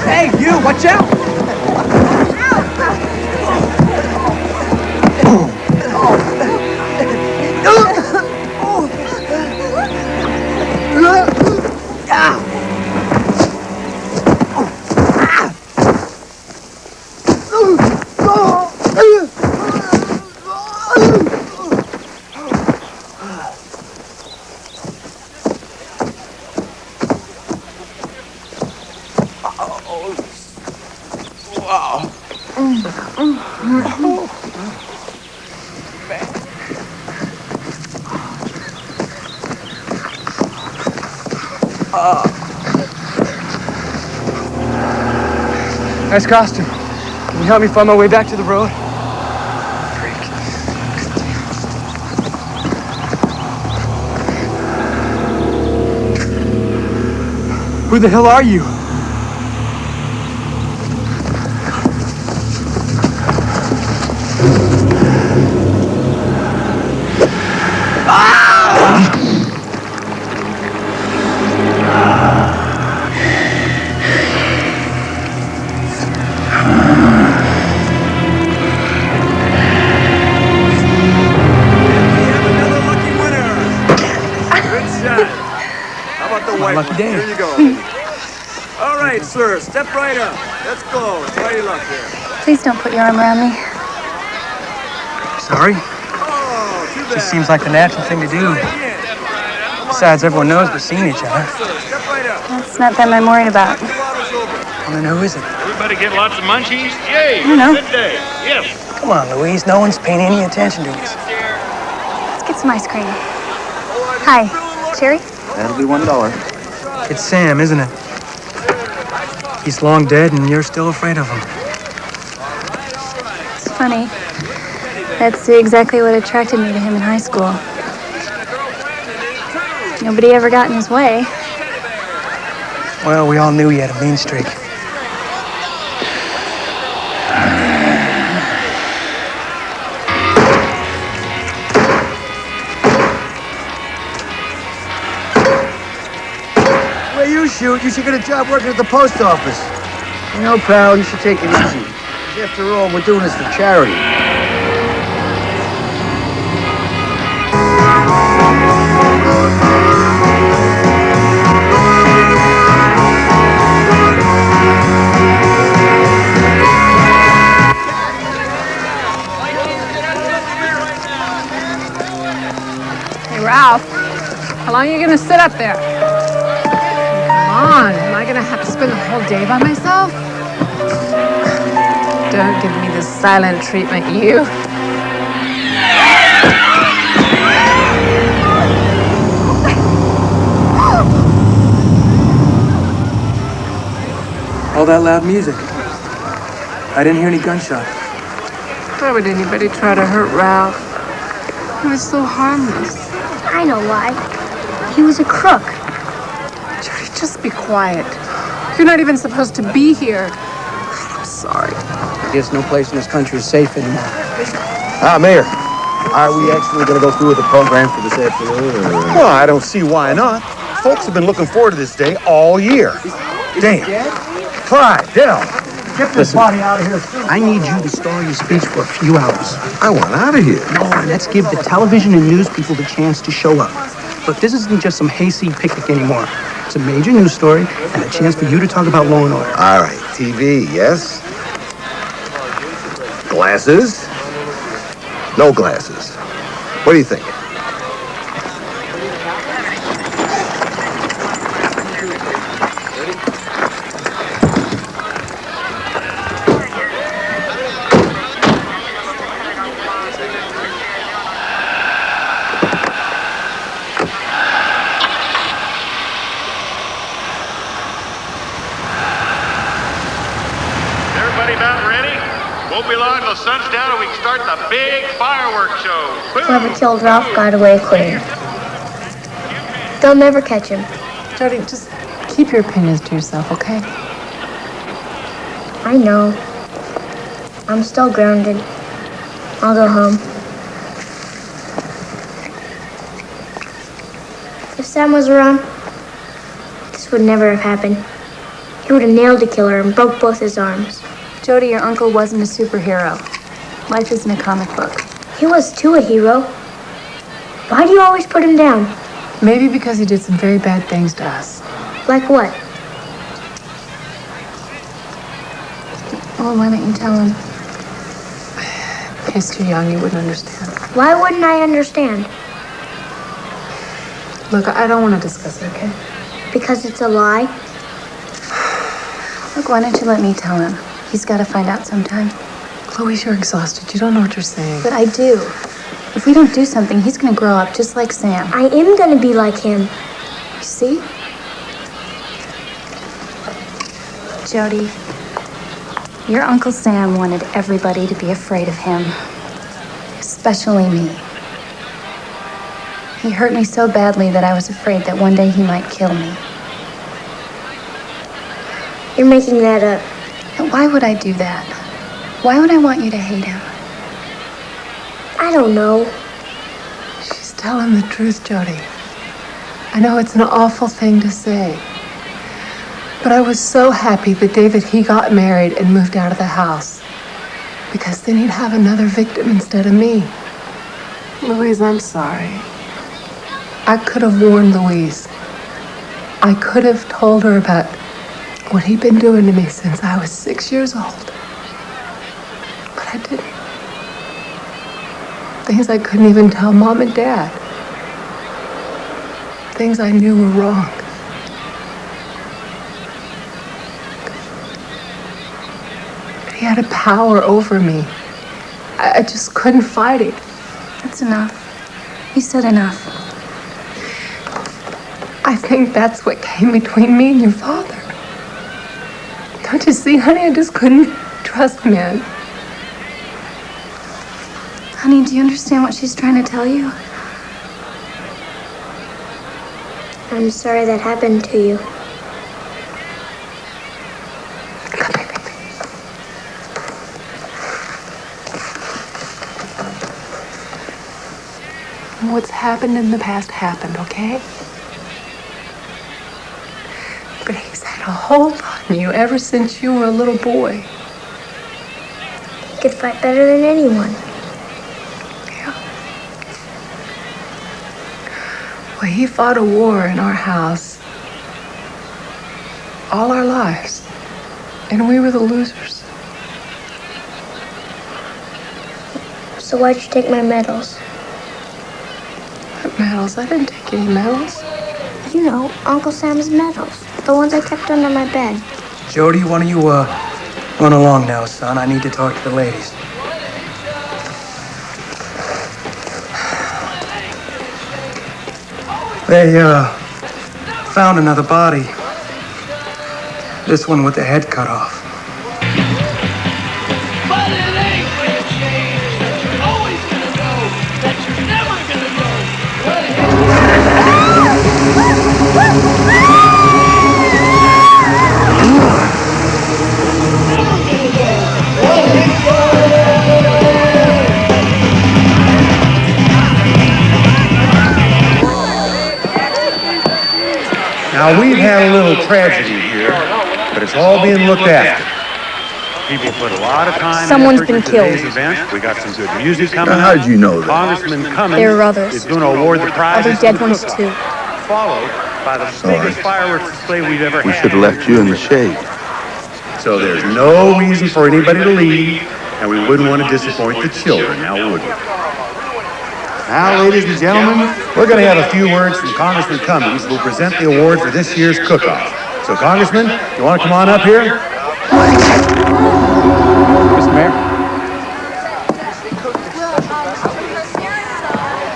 Hey, you, watch out! Nice costume. Can you help me find my way back to the road? Who the hell are you? Lucky day. Here you go. All right, sir. Step right up. Let's go. Try your luck here. Please don't put your arm around me. Sorry. Just seems like the natural thing to do. Besides, everyone knows we've seen each other. That's not them I'm worried about. Well, then who is it? Everybody get lots of munchies? Yay! I don't know. Good day. Yes. Come on, Louise. No one's paying any attention to us. Let's get some ice cream. Hi. Cherry? That'll be $1. It's Sam, isn't it? He's long dead and you're still afraid of him. It's funny. That's exactly what attracted me to him in high school. Nobody ever got in his way. Well, we all knew he had a mean streak. Shoot, you should get a job working at the post office. You know, pal, you should take it easy. 'Cause after all, we're doing this for charity. Hey, Ralph, how long are you gonna sit up there? Come on, am I gonna have to spend the whole day by myself? Don't give me this silent treatment, you. All that loud music. I didn't hear any gunshots. Why would anybody try to hurt Ralph? He was so harmless. I know why. He was a crook. Jody, just be quiet. You're not even supposed to be here. I'm sorry. I guess no place in this country is safe anymore. Mayor, are we actually going to go through with the program for this afternoon? Or? Well, I don't see why not. Folks have been looking forward to this day all year. Damn. Clyde, Dell, get this body out of here soon. I need you to stall your speech for a few hours. I want out of here. No, let's give the television and news people the chance to show up. Look, this isn't just some hayseed picnic anymore. It's a major news story and a chance for you to talk about law and order. All right, TV, yes. Glasses? No glasses. What do you think? Sun's down and we can start the big fireworks show. Boom. Whoever killed Ralph got away clean. They'll never catch him. Jody, just keep your opinions to yourself, okay? I know. I'm still grounded. I'll go home. If Sam was around, this would never have happened. He would have nailed the killer and broke both his arms. Jody, your uncle wasn't a superhero. Life isn't a comic book. He was too a hero. Why do you always put him down? Maybe because he did some very bad things to us. Like what? Well, why don't you tell him? He's too young, you wouldn't understand. Why wouldn't I understand? Look, I don't want to discuss it, okay? Because it's a lie? Look, why don't you let me tell him? He's got to find out sometime. Louise, you're exhausted. You don't know what you're saying. But I do. If we don't do something, he's going to grow up just like Sam. I am going to be like him. You see? Jody, your Uncle Sam wanted everybody to be afraid of him, especially me. He hurt me so badly that I was afraid that one day he might kill me. You're making that up. But why would I do that? Why would I want you to hate him? I don't know. She's telling the truth, Jody. I know it's an awful thing to say, but I was so happy the day that he got married and moved out of the house, because then he'd have another victim instead of me. Louise, I'm sorry. I could have warned Louise. I could have told her about what he'd been doing to me since I was 6 years old. But I didn't. Things I couldn't even tell Mom and Dad. Things I knew were wrong. But he had a power over me. I just couldn't fight it. That's enough. You said enough. I think that's what came between me and your father. Don't you see, honey? I just couldn't trust men. Honey, do you understand what she's trying to tell you? I'm sorry that happened to you. What's happened in the past happened, okay? But he's had a hold on you ever since you were a little boy. He could fight better than anyone. Yeah. Well, he fought a war in our house all our lives, and we were the losers. So why'd you take my medals? What medals? I didn't take any medals. You know, Uncle Sam's medals. The ones I kept under my bed. Jody, why don't you, run along now, son? I need to talk to the ladies. They, found another body. This one with the head cut off. But it ain't gonna change that you're always gonna go, that you're never gonna go. Now, we've had a little tragedy here, but it's all being looked after. People put a lot of time Someone's and effort been into today's killed. event. We got some good music coming up. Now, how did you know that? Congressman Cummings There were others. is going to award the prizes Other dead to the ones, cook-off, too. followed by the biggest fireworks display we've ever We had. should have left you in the shade. So there's no reason for anybody to leave, and we wouldn't want to disappoint the children, now would we? Now, ladies and gentlemen, we're going to have a few words from Congressman Cummings, who will present the award for this year's cook-off. So, Congressman, you want to come on up here? Mr. Mayor?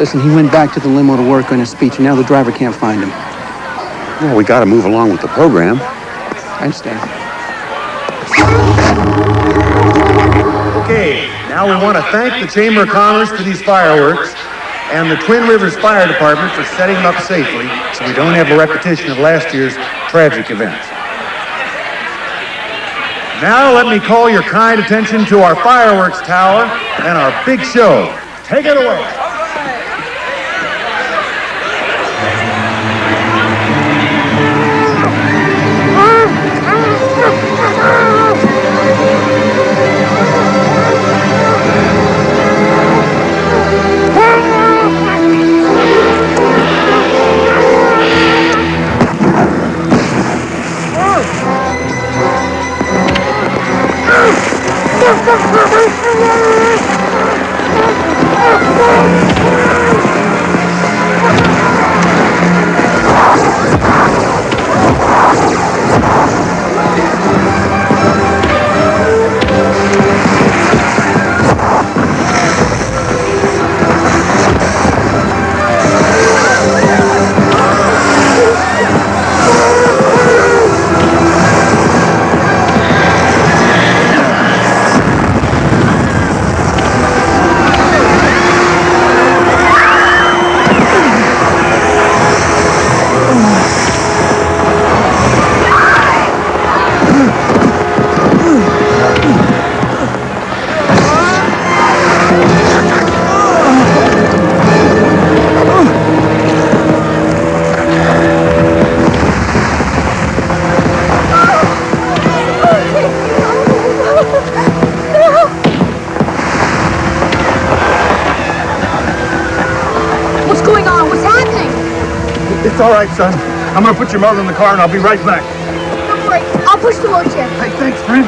Listen, he went back to the limo to work on his speech, and now the driver can't find him. Well, we got to move along with the program. I understand. Okay, now we want to thank the Chamber of Commerce for these fireworks and the Twin Rivers Fire Department for setting them up safely so we don't have a repetition of last year's tragic event. Now let me call your kind attention to our fireworks tower and our big show. Take it away. It's all right, son. I'm gonna put your mother in the car and I'll be right back. Don't worry, I'll push the wheelchair. Hey, thanks, friend.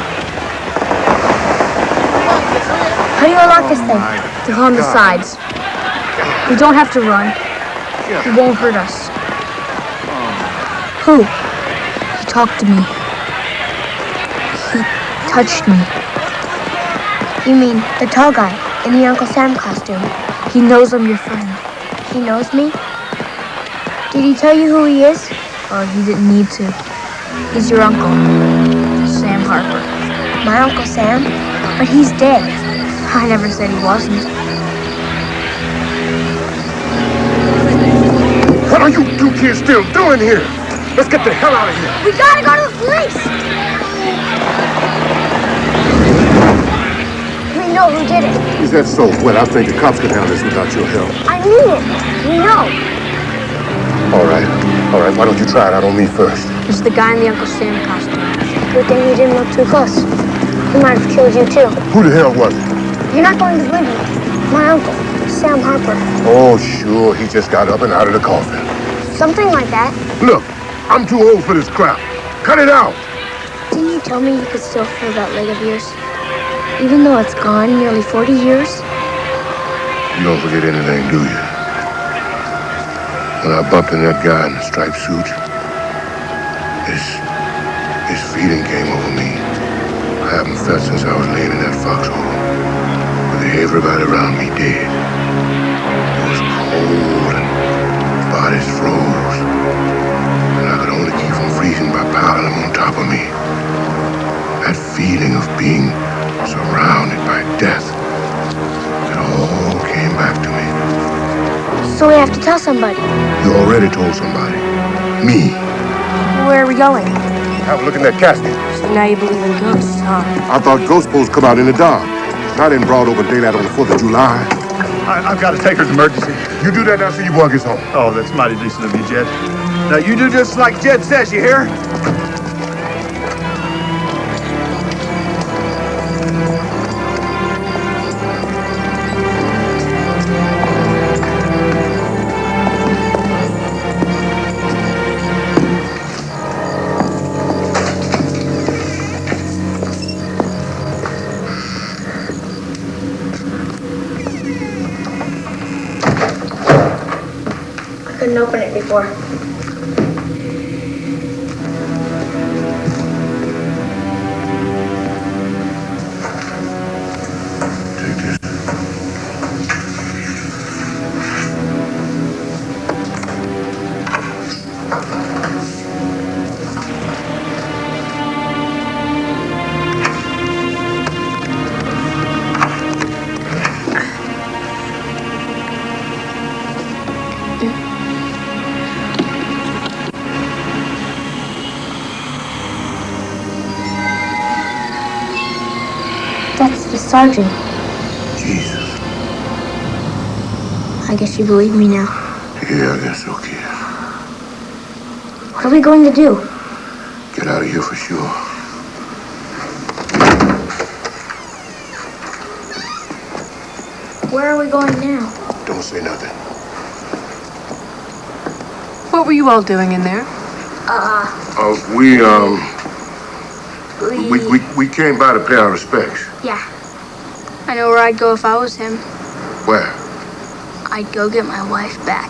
How do you unlock this thing? They're on the sides. We don't have to run. It won't hurt us. Who? He talked to me. He touched me. You mean the tall guy in the Uncle Sam costume? He knows I'm your friend. He knows me? Did he tell you who he is? Oh, he didn't need to. He's your uncle, Sam Harper. My Uncle Sam? But he's dead. I never said he wasn't. What are you two kids still doing here? Let's get the hell out of here. We gotta go to the police! We know who did it. Is that so? Well, I think the cops could handle this without your help. I mean it. We know. All right. Why don't you try it out on me first? It's the guy in the Uncle Sam costume. Good thing he didn't look too close. He might have killed you too. Who the hell was it? You're not going to believe me. My uncle, Sam Harper. Oh, sure. He just got up and out of the coffin. Something like that. Look, I'm too old for this crap. Cut it out. Didn't you tell me you could still feel that leg of yours? Even though it's gone nearly 40 years? You don't forget anything, do you? When I bumped into that guy in the striped suit, this feeling came over me. I haven't felt since I was laying in that foxhole with everybody around me dead. It was cold and bodies froze. And I could only keep from freezing by piling them on top of me. That feeling of being surrounded by death, it all came back to me. So we have to tell somebody. You already told somebody. Me. Where are we going? Have a look in that casket. So now you believe in ghosts, huh? I thought ghosts supposed to come out in the dark, not in broad open daylight on the 4th of July. I've got to take her to emergency. You do that now so your boy gets home. Oh, that's mighty decent of you, Jed. Now, you do just like Jed says, you hear? Couldn't open it before. That's the sergeant. Jesus. I guess you believe me now. Yeah, I guess so, kid. What are we going to do? Get out of here for sure. Where are we going now? Don't say nothing. What were you all doing in there? We came by to pay our respects. Yeah. I know where I'd go if I was him. Where? I'd go get my wife back.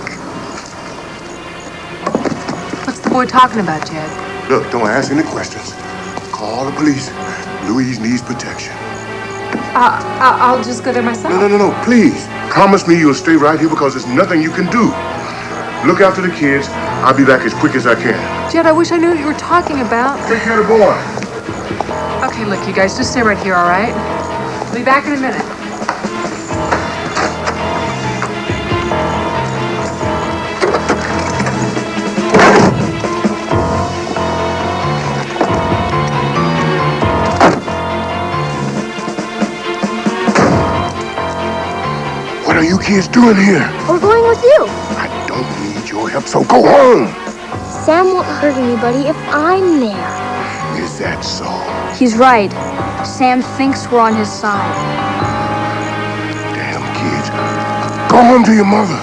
What's the boy talking about, Jed? Look, don't ask any questions. Call the police. Louise needs protection. I'll just go there myself. No, please. Promise me you'll stay right here because there's nothing you can do. Look after the kids. I'll be back as quick as I can. Jed, I wish I knew what you were talking about. Take care of the boy. Okay, look, you guys, just stay right here, all right? I'll be back in a minute. What are you kids doing here? We're going with you. I don't need your help, so go home. Sam won't hurt anybody if I'm there. Is that so? He's right. Sam thinks we're on his side. Damn kids. Go home to your mother.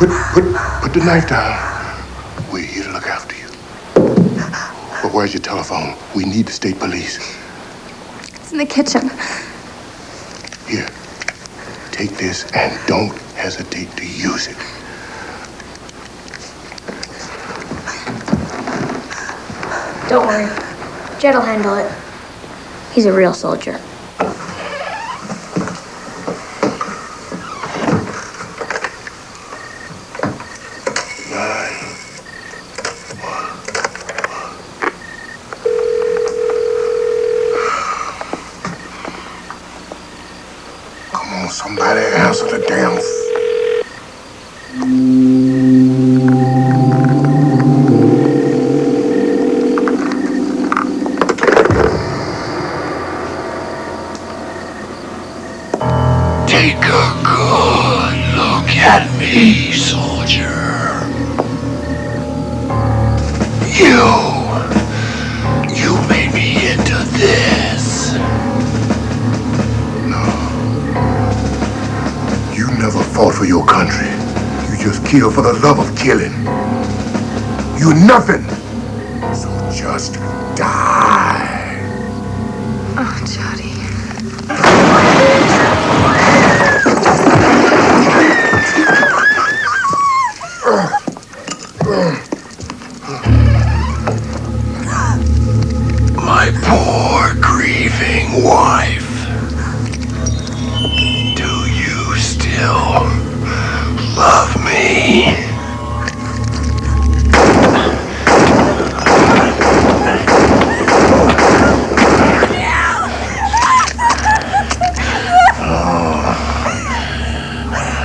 Put the knife down. We're here to look after you. But where's your telephone? We need the state police. It's in the kitchen. Here, take this and don't hesitate to use it. Don't worry. Jed'll handle it. He's a real soldier. Somebody answer the damn. Take a good look at me, soldier. You made me into this. You never fought for your country. You just killed for the love of killing. You're nothing. So just die. Oh, Jody. My poor grieving wife. Still love me.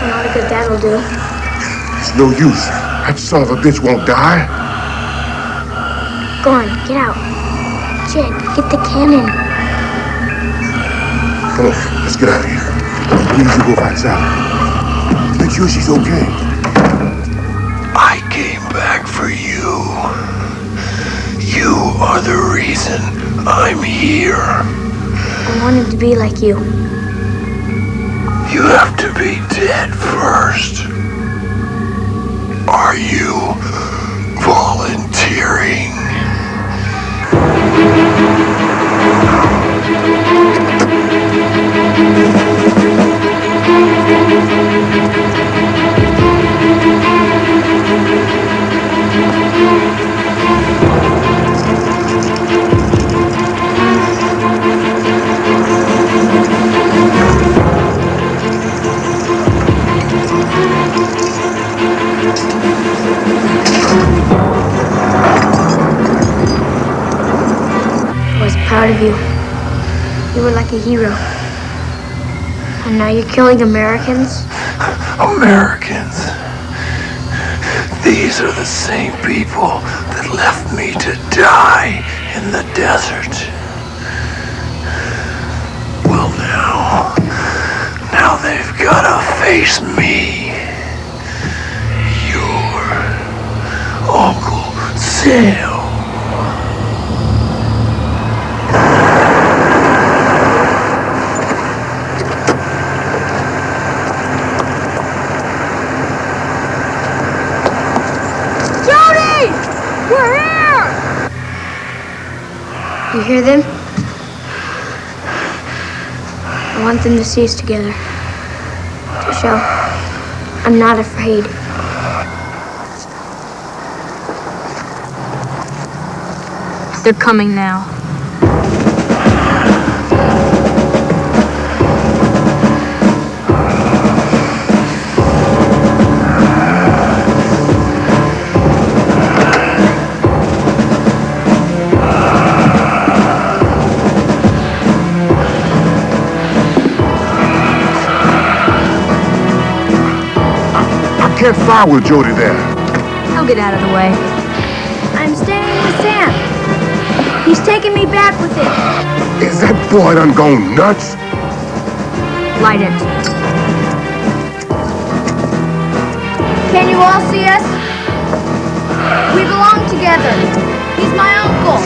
Not a good dad will do. It's no use. That son of a bitch won't die. Go on, get out. Jed, get the cannon. Come on, let's get out of here. We need to go find Sally. Make sure she's okay. I came back for you. You are the reason I'm here. I wanted to be like you. You have to be dead first. Are you volunteering? I was proud of you. You were like a hero. And now you're killing Americans? Americans. These are the same people that left me to die in the desert. Well, now they've gotta face me. Your Uncle Sam. You hear them? I want them to see us together. To show I'm not afraid. They're coming now. I can't fly with Jody there. He'll get out of the way. I'm staying with Sam. He's taking me back with him. Is that boy done gone nuts? Light it. Can you all see us? We belong together. He's my uncle.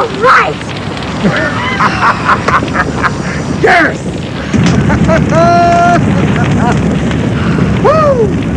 All right! Yes! Woo!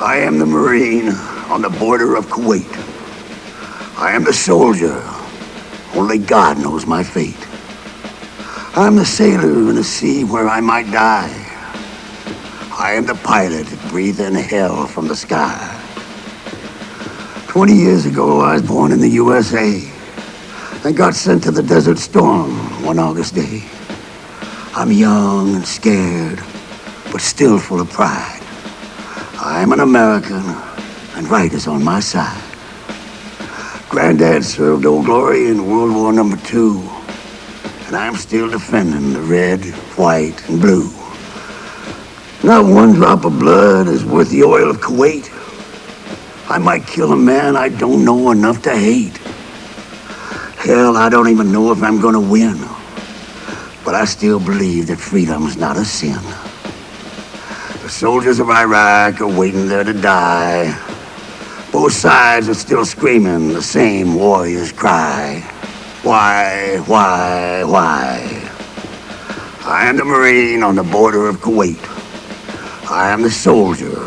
I am the Marine on the border of Kuwait. I am the soldier. Only God knows my fate. I'm the sailor in a sea where I might die. I am the pilot breathing hell from the sky. 20 years ago, I was born in the USA and got sent to the Desert Storm one August day. I'm young and scared, but still full of pride. I'm an American, and right is on my side. Granddad served Old Glory in World War II, and I'm still defending the red, white, and blue. Not one drop of blood is worth the oil of Kuwait. I might kill a man I don't know enough to hate. Hell, I don't even know if I'm gonna win. But I still believe that freedom's not a sin. The soldiers of Iraq are waiting there to die. Both sides are still screaming the same warrior's cry. Why? I am the Marine on the border of Kuwait. I am the soldier.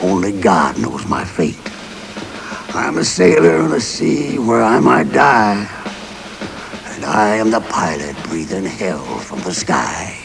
Only God knows my fate. I am a sailor in a sea where I might die. And I am the pilot breathing hell from the sky.